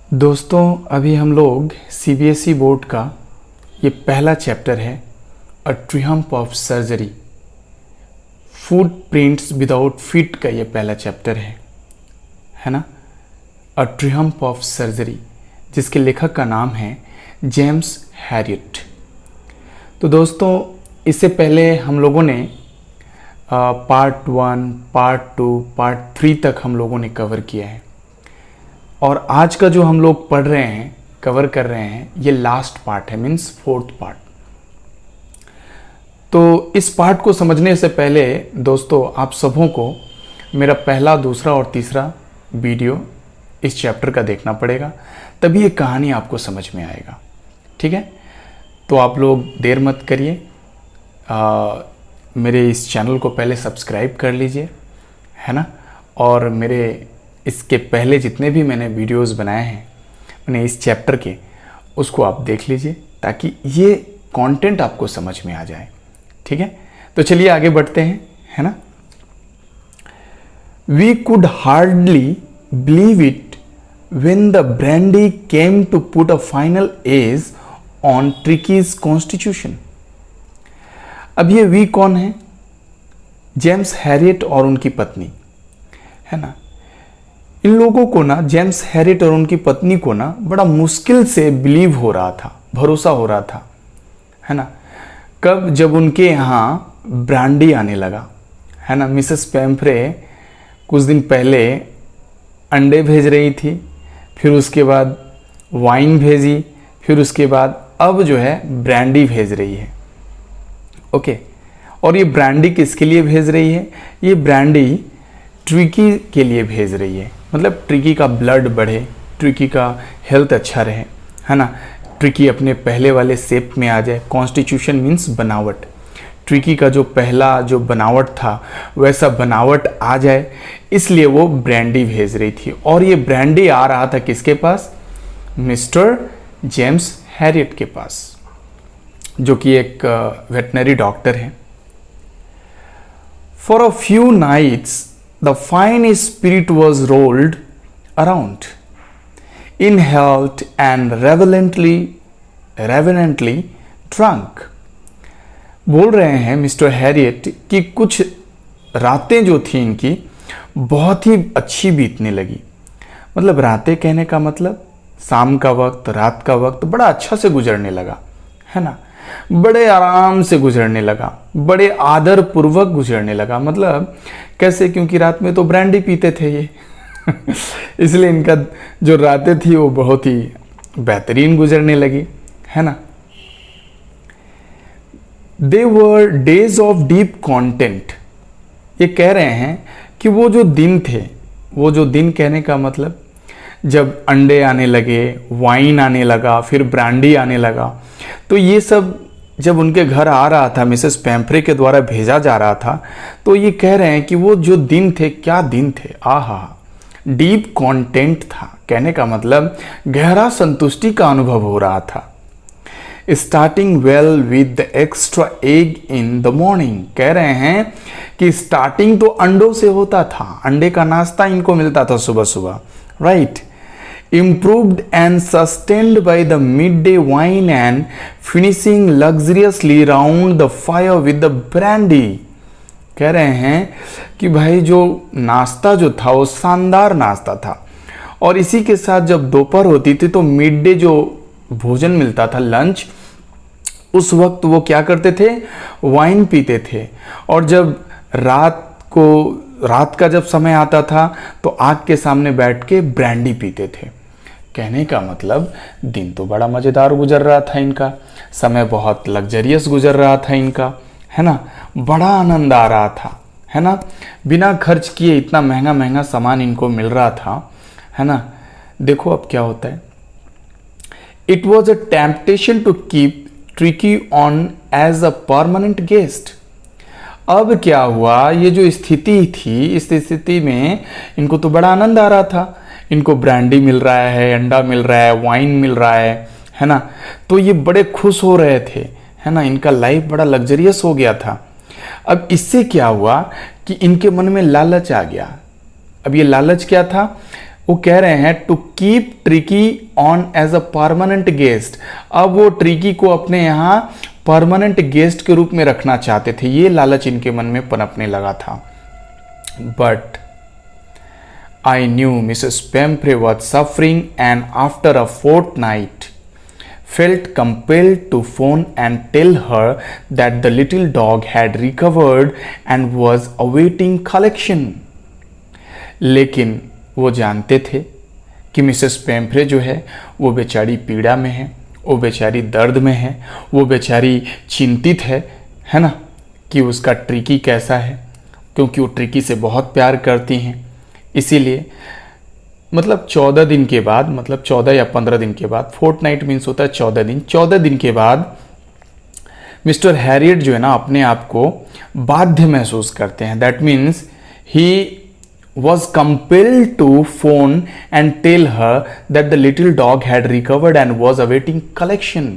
दोस्तों अभी हम लोग सीबीएसई बोर्ड का ये पहला चैप्टर है a triumph of surgery, footprints without feet का ये पहला चैप्टर है ना। अ ट्रियम्फ ऑफ सर्जरी, जिसके लेखक का नाम है जेम्स हैरियट। तो दोस्तों इससे पहले हम लोगों ने पार्ट 1, पार्ट 2, पार्ट 3 तक हम लोगों ने कवर किया है, और आज का जो हम लोग पढ़ रहे हैं, कवर कर रहे हैं, ये लास्ट पार्ट है, मीन्स 4th पार्ट। तो इस पार्ट को समझने से पहले दोस्तों आप सबों को मेरा पहला, दूसरा और तीसरा वीडियो इस चैप्टर का देखना पड़ेगा, तभी ये कहानी आपको समझ में आएगा। ठीक है, तो आप लोग देर मत करिए, मेरे इस चैनल को पहले सब्सक्राइब कर लीजिए, है ना। और मेरे इसके पहले जितने भी मैंने वीडियोस बनाए हैं मैंने इस चैप्टर के, उसको आप देख लीजिए ताकि ये कंटेंट आपको समझ में आ जाए। ठीक है, तो चलिए आगे बढ़ते हैं, है ना। We could hardly believe it when the brandy came to put a final edge on Tricki's constitution. अब ये वी कौन है? जेम्स हैरियट और उनकी पत्नी, है ना। इन लोगों को ना, जेम्स हैरियट और उनकी पत्नी को ना बड़ा मुश्किल से बिलीव हो रहा था, भरोसा हो रहा था, है ना। कब? जब उनके यहाँ ब्रांडी आने लगा, है ना। मिसेस पेम्फ्रे कुछ दिन पहले अंडे भेज रही थी, फिर उसके बाद वाइन भेजी, फिर उसके बाद अब जो है ब्रांडी भेज रही है। ओके, और ये ब्रांडी किसके लिए भेज रही है? ये ब्रांडी ट्रिकी के लिए भेज रही है, मतलब ट्रिकी का ब्लड बढ़े, ट्रिकी का हेल्थ अच्छा रहे, है ना। ट्रिकी अपने पहले वाले शेप में आ जाए। कॉन्स्टिट्यूशन मीन्स बनावट, ट्रिकी का जो पहला जो बनावट था वैसा बनावट आ जाए, इसलिए वो ब्रांडी भेज रही थी। और ये ब्रांडी आ रहा था किसके पास? मिस्टर जेम्स हैरियट के पास, जो कि एक वेटनरी डॉक्टर हैं। For a few nights the fine spirit was rolled around, inhaled and reverently drunk। बोल रहे हैं मिस्टर हैरियट कि कुछ रातें जो थी इनकी बहुत ही अच्छी बीतने लगी। मतलब रातें कहने का मतलब शाम का वक्त, रात का वक्त बड़ा अच्छा से गुजरने लगा, है ना। बड़े आराम से गुजरने लगा, बड़े आदर पूर्वक गुजरने लगा। मतलब कैसे? क्योंकि रात में तो ब्रांडी पीते थे ये इसलिए इनका जो रातें थी वो बहुत ही बेहतरीन गुजरने लगी, है ना। दे वर डेज ऑफ डीप कंटेंट। ये कह रहे हैं कि वो जो दिन थे, वो जो दिन कहने का मतलब जब अंडे आने लगे, वाइन आने लगा, फिर ब्रांडी आने लगा, तो ये सब जब उनके घर आ रहा था, मिसेस पेम्फ्रे के द्वारा भेजा जा रहा था, तो ये कह रहे हैं कि वो जो दिन थे, क्या दिन थे, आहा, डीप कंटेंट था। कहने का मतलब गहरा संतुष्टि का अनुभव हो रहा था। Starting well with the extra egg in the morning. कह रहे हैं कि स्टार्टिंग तो अंडों से होता था, अंडे का नाश्ता इनको मिलता था सुबह सुबह, right. Improved and sustained by the midday wine and finishing luxuriously round the fire with the brandy। कह रहे हैं कि भाई जो नाश्ता जो था वो शानदार नाश्ता था, और इसी के साथ जब दोपहर होती थी तो मिड डे जो भोजन मिलता था, लंच, उस वक्त वो क्या करते थे? वाइन पीते थे। और जब रात का जब समय आता था तो आग के सामने बैठ के ब्रांडी पीते थे। कहने का मतलब दिन तो बड़ा मज़ेदार गुजर रहा था इनका, समय बहुत लग्जरियस गुजर रहा था इनका, है ना। बड़ा आनंद आ रहा था, है ना। बिना खर्च किए इतना महंगा महंगा सामान इनको मिल रहा था, है ना। देखो अब क्या होता है। It was a temptation to keep Tricki on as a permanent guest. अब क्या हुआ? ये जो स्थिति थी, इस स्थिति में इनको तो बड़ा आनंद आ रहा था, इनको ब्रांडी मिल रहा है, अंडा मिल रहा है, वाइन मिल रहा है ना। तो ये बड़े खुश हो रहे थे, है ना। इनका लाइफ बड़ा लग्जरियस हो गया था। अब इससे क्या हुआ कि इनके मन में लालच आ गया। अब ये लालच क्या था? वो कह रहे हैं to keep Tricki on as a permanent guest. अब वो ट्रिकी को अपने यहाँ परमानेंट गेस्ट के रूप में रखना चाहते थे, ये लालच इनके मन में पनपने लगा था। But I knew Mrs Pumphrey was suffering and after a fortnight felt compelled to phone and tell her that the little dog had recovered and was awaiting collection। लेकिन वो जानते थे कि मिसेस पेम्फ्रे जो है वो बेचारी पीड़ा में है, वो बेचारी दर्द में है, वो बेचारी चिंतित है ना, कि उसका ट्रिकी कैसा है, क्योंकि वो ट्रिकी से बहुत प्यार करती हैं। इसीलिए मतलब 14 दिन के बाद, मतलब 14 या 15 दिन के बाद, फोर्टनाइट मीन्स होता है 14 दिन, 14 दिन के बाद मिस्टर हैरियट जो है ना अपने आप को बाध्य महसूस करते हैं। That means he was compelled to phone and tell her that the little dog had recovered and was awaiting collection.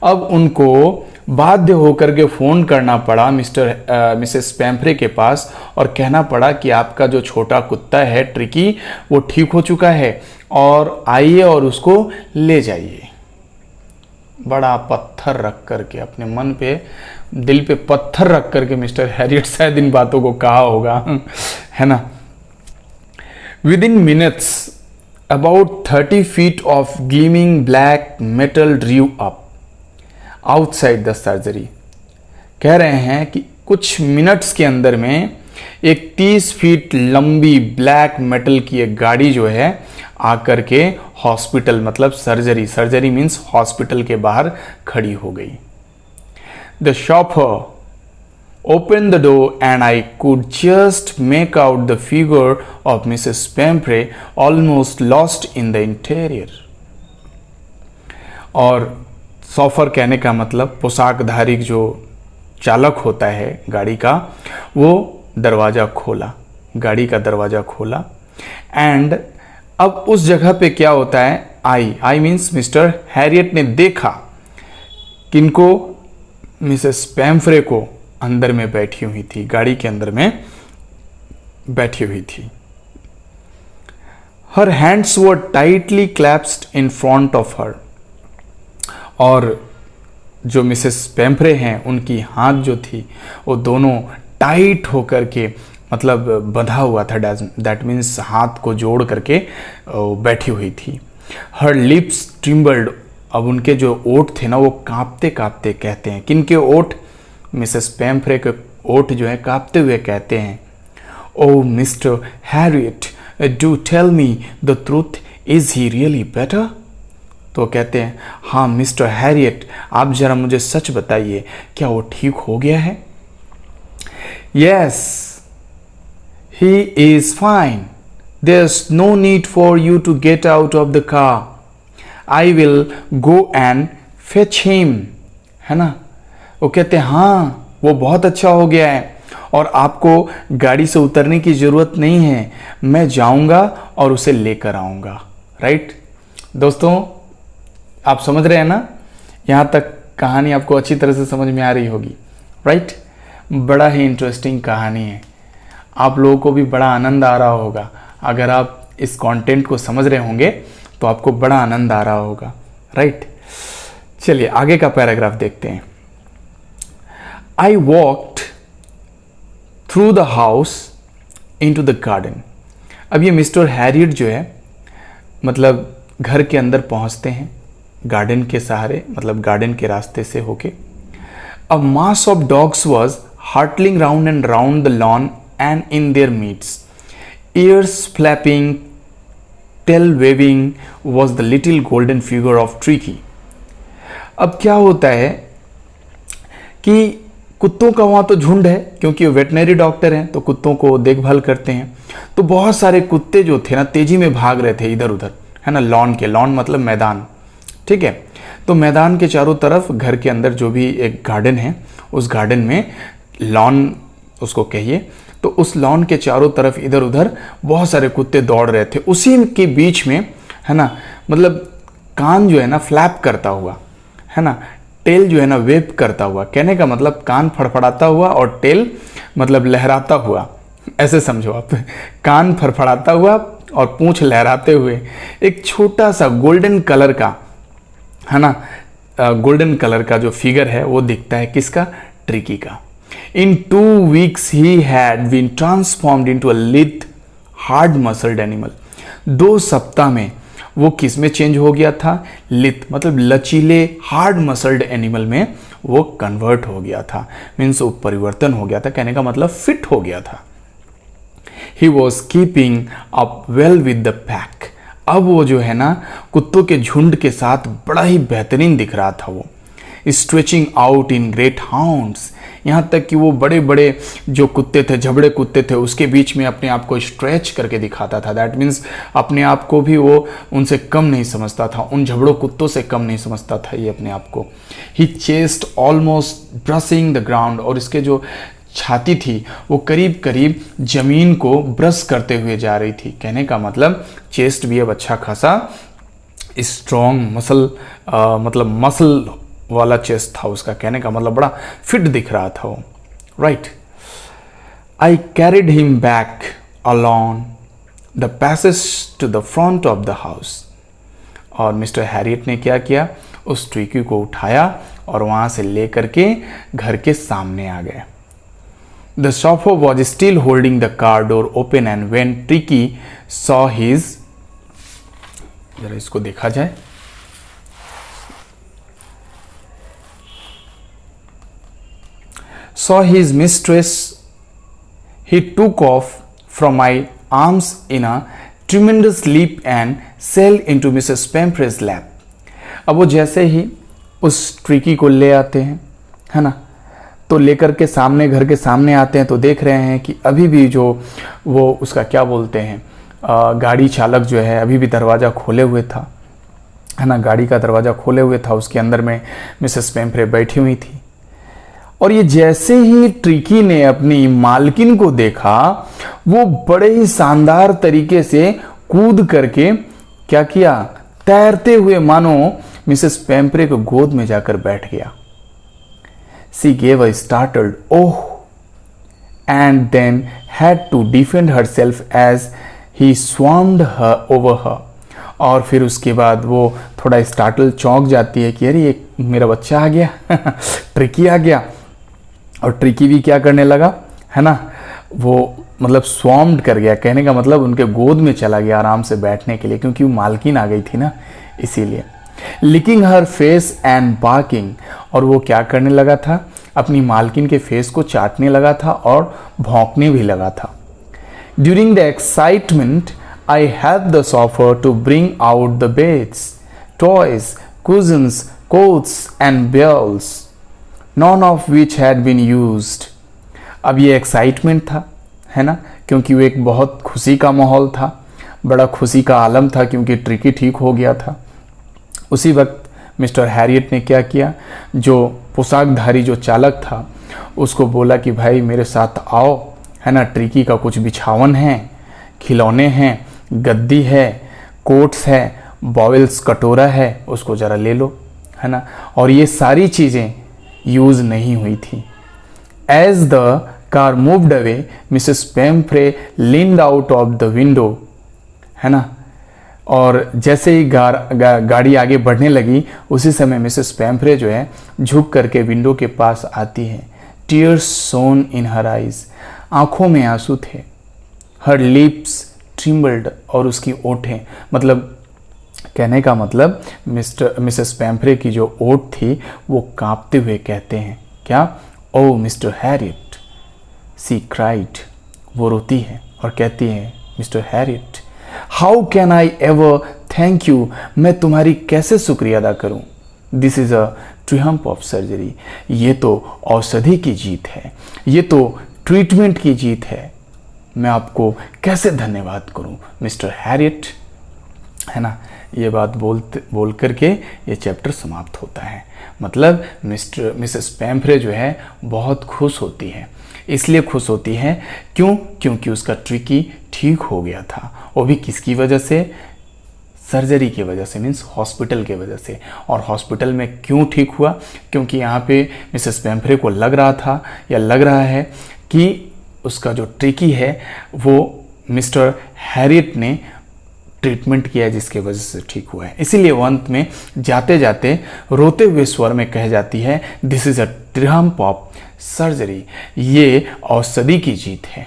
अब उनको बाध्य होकर के फ़ोन करना पड़ा मिसेस पेम्फ्रे के पास और कहना पड़ा कि आपका जो छोटा कुत्ता है ट्रिकी वो ठीक हो चुका है और आइए और उसको ले जाइए। बड़ा पत्थर रख करके, अपने मन पे, दिल पे पत्थर रख करके मिस्टर हैरियट शायद इन बातों को कहा होगा है ना। Within minutes about 30 feet of gleaming black metal ड्रीव up outside the surgery. कह रहे हैं कि कुछ मिनट्स के अंदर में एक 30 फीट लंबी ब्लैक मेटल की एक गाड़ी जो है आकर के हॉस्पिटल, मतलब सर्जरी मीन्स हॉस्पिटल के बाहर खड़ी हो गई। The chauffeur open the door and I could just make out the figure of Mrs Pumphrey almost lost in the interior. और सॉफर कहने का मतलब पोशाकधारी जो चालक होता है गाड़ी का, वो दरवाज़ा खोला, गाड़ी का दरवाज़ा खोला। एंड अब उस जगह पे क्या होता है, आई मीन्स मिस्टर हैरियट ने देखा किनको, मिसेस पेम्फ्रे को अंदर में बैठी हुई थी, गाड़ी के अंदर में बैठी हुई थी। Her hands were tightly clasped in front of her. और जो मिसेस पेम्फ्रे हैं उनकी हाथ जो थी वो दोनों टाइट होकर के, मतलब बंधा हुआ था, दैट मीन्स हाथ को जोड़ करके बैठी हुई थी। Her lips trembled. अब उनके जो ओठ थे ना वो कांपते कांपते कहते हैं, किनके ओठ, मिसेस पेम्फ्रे के ओठ जो है कांपते हुए कहते हैं, oh Mr Herriot do tell me the truth, is he really better. तो कहते हैं, हाँ मिस्टर हैरियट आप जरा मुझे सच बताइए, क्या वो ठीक हो गया है? Yes he is fine, there is no need for you to get out of the car, I will go and fetch him, है ना। वो कहते हैं हाँ वो बहुत अच्छा हो गया है और आपको गाड़ी से उतरने की जरूरत नहीं है, मैं जाऊंगा और उसे लेकर आऊंगा। राइट दोस्तों, आप समझ रहे हैं ना, यहाँ तक कहानी आपको अच्छी तरह से समझ में आ रही होगी। राइट, बड़ा ही इंटरेस्टिंग कहानी है, आप लोगों को भी बड़ा आनंद आ रहा होगा। अगर आप इस कंटेंट को समझ रहे होंगे तो आपको बड़ा आनंद आ रहा होगा। राइट, चलिए आगे का पैराग्राफ देखते हैं। I walked through the house into the garden. अब ये मिस्टर हैरियट जो है मतलब घर के अंदर पहुंचते हैं गार्डन के सहारे, मतलब गार्डन के रास्ते से होके। A mass of dogs was hurtling round and round the lawn and in their midst, ears flapping, tail waving was the little golden figure of Tricki. अब क्या होता है कि कुत्तों का वहाँ तो झुंड है, क्योंकि वो वेटनरी डॉक्टर हैं तो कुत्तों को देखभाल करते हैं। तो बहुत सारे कुत्ते जो थे ना तेजी में भाग रहे थे इधर उधर, है ना। लॉन मतलब मैदान, ठीक है। तो मैदान के चारों तरफ घर के अंदर जो भी एक गार्डन है, उस गार्डन में लॉन उसको कहिए, तो उस लॉन के चारों तरफ इधर उधर बहुत सारे कुत्ते दौड़ रहे थे। उसी के बीच में, है ना, मतलब कान जो है ना फ्लैप करता हुआ, है ना, टेल जो है ना वेव करता हुआ, कहने का मतलब कान फड़फड़ाता हुआ और टेल मतलब लहराता हुआ, ऐसे समझो आप। कान फड़फड़ाता हुआ और पूंछ लहराते हुए एक छोटा सा गोल्डन कलर का, है ना, गोल्डन कलर का जो फिगर है वो दिखता है किसका, ट्रिकी का। In 2 weeks he had been transformed into a lithe hard muscled animal. 2 सप्ताह में वो किस में चेंज हो गया था, लिथ मतलब लचीले हार्ड मसल्ड एनिमल में वो कन्वर्ट हो गया था, मीन्स वो परिवर्तन हो गया था, कहने का मतलब फिट हो गया था। He was keeping up well with the pack. अब वो जो है ना कुत्तों के झुंड के साथ बड़ा ही बेहतरीन दिख रहा था वो। Stretching out in great hounds, यहाँ तक कि वो बड़े बड़े जो कुत्ते थे, झबड़े कुत्ते थे, उसके बीच में अपने आप को स्ट्रेच करके दिखाता था। दैट मीन्स अपने आप को भी वो उनसे कम नहीं समझता था, उन झबड़ों कुत्तों से कम नहीं समझता था ये अपने आप को। His chest almost brushing the ground, और इसके जो छाती थी वो करीब करीब जमीन को ब्रश करते हुए जा रही थी। कहने का मतलब चेस्ट भी अब अच्छा खासा स्ट्रॉन्ग मसल मतलब मसल वाला चेस्ट था उसका, कहने का मतलब बड़ा फिट दिख रहा था वो, right. I carried him back along the passage to the front of the house. और मिस्टर हैरियट ने क्या किया, उस ट्रिकी को उठाया और वहां से लेकर के घर के सामने आ गए। The shopper was still holding the car door open and when tricky saw his, जरा इसको देखा जाए, saw his mistress, he took off from my arms in a tremendous leap and sailed into Mrs. Pamphre's lap. अब वो जैसे ही उस tricky को ले आते हैं, है ना, तो लेकर के सामने घर के सामने आते हैं तो देख रहे हैं कि अभी भी जो वो उसका क्या बोलते हैं, गाड़ी चालक जो है अभी भी दरवाज़ा खोले हुए था, है ना, गाड़ी का दरवाज़ा खोले हुए था, उसके अंदर में मिसेस पेम्फ्रे बैठी हुई थी। और ये जैसे ही ट्रिकी ने अपनी मालकिन को देखा, वो बड़े ही शानदार तरीके से कूद करके क्या किया, तैरते हुए मानो मिसेस पेम्फ्रे को गोद में जाकर बैठ गया। She gave a startled oh and then had to defend herself as he swarmed over her. और फिर उसके बाद वो थोड़ा स्टार्टल चौंक जाती है कि अरे ये मेरा बच्चा आ गया ट्रिकी आ गया। और ट्रिकी भी क्या करने लगा, है ना, वो मतलब स्वार्म्ड कर गया, कहने का मतलब उनके गोद में चला गया आराम से बैठने के लिए, क्योंकि वो मालकिन आ गई थी ना, इसीलिए। Licking her face and barking, और वो क्या करने लगा था, अपनी मालकिन के फेस को चाटने लगा था और भौंकने भी लगा था। During the excitement I help the chauffeur to bring out the beds, toys, cushions, coats and bowls, none of which had been used। अब ये एक्साइटमेंट था, है ना, क्योंकि वो एक बहुत खुशी का माहौल था, बड़ा खुशी का आलम था, क्योंकि ट्रिकी ठीक हो गया था। उसी वक्त मिस्टर हैरियट ने क्या किया, जो पोशाकधारी जो चालक था उसको बोला कि भाई मेरे साथ आओ, है ना, ट्रिकी का कुछ बिछावन है, खिलौने हैं, गद्दी है, कोट्स है, बॉयल्स कटोरा है, उसको ज़रा ले लो, है ना। और ये सारी चीज़ें यूज नहीं हुई थी। As the car moved away Mrs Pumphrey leaned out of the window, है ना, और जैसे ही गाड़ी आगे बढ़ने लगी उसी समय मिसेस पेम्फ्रे जो है झुक करके विंडो के पास आती है। टीयर्स सोन इन हर आइज, आंखों में आंसू थे। हर लिप्स ट्रिम्बल्ड, और उसकी ओठें, मतलब कहने का मतलब मिसेस पेम्फ्रे की जो ओठ थी वो कांपते हुए कहते हैं क्या, ओ मिस्टर हैरियट, सी क्राइड, वो रोती है और कहती है mister Harriet, how can I ever thank you, मैं तुम्हारी कैसे शुक्रिया अदा करूं। This is a triumph of surgery, ये तो औषधि की जीत है, ये तो ट्रीटमेंट की जीत है, मैं आपको कैसे धन्यवाद करूं मिस्टर हैरियट, है ना। ये बात बोल करके ये चैप्टर समाप्त होता है। मतलब मिसेस पेम्फ्रे जो है बहुत खुश होती है, इसलिए खुश होती है क्योंकि उसका ट्रिकी ठीक हो गया था, वो भी किसकी वजह से, सर्जरी की वजह से, मीन्स हॉस्पिटल के वजह से। और हॉस्पिटल में क्यों ठीक हुआ, क्योंकि यहाँ पे मिसेस पेम्फ्रे को लग रहा था या लग रहा है कि उसका जो ट्रिकी है वो मिस्टर हैरियट ने ट्रीटमेंट किया है जिसके वजह से ठीक हुआ है। इसीलिए वो अंत में जाते जाते रोते हुए स्वर में कह जाती है, this is a triumph of surgery, ये औषधि की जीत है।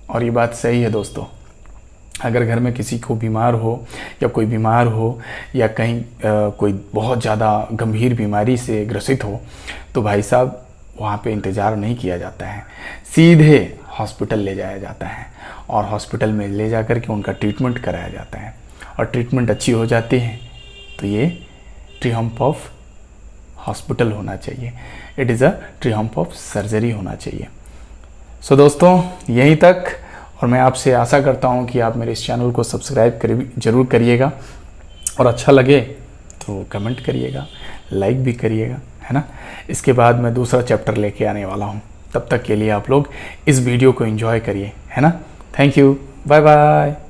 और ये बात सही है दोस्तों। अगर घर में किसी को बीमार हो या कोई बीमार हो या कहीं कोई बहुत ज़्यादा गंभीर बीमारी से ग्रसित हो तो भाई साहब वहाँ पे इंतज़ार नहीं किया जाता है, सीधे हॉस्पिटल ले जाया जाता है और हॉस्पिटल में ले जा कर के उनका ट्रीटमेंट कराया जाता है। और ट्रीटमेंट अच्छी हो जाती है तो ये ट्रिम्फ ऑफ हॉस्पिटल होना चाहिए, it is a triumph of surgery होना चाहिए। सो दोस्तों यहीं तक, और मैं आपसे आशा करता हूँ कि आप मेरे इस चैनल को सब्सक्राइब जरूर करिएगा और अच्छा लगे तो कमेंट करिएगा, लाइक भी करिएगा, है ना। इसके बाद मैं दूसरा चैप्टर लेके आने वाला हूँ। तब तक के लिए आप लोग इस वीडियो को एंजॉय करिए, है ना। Thank you, bye bye.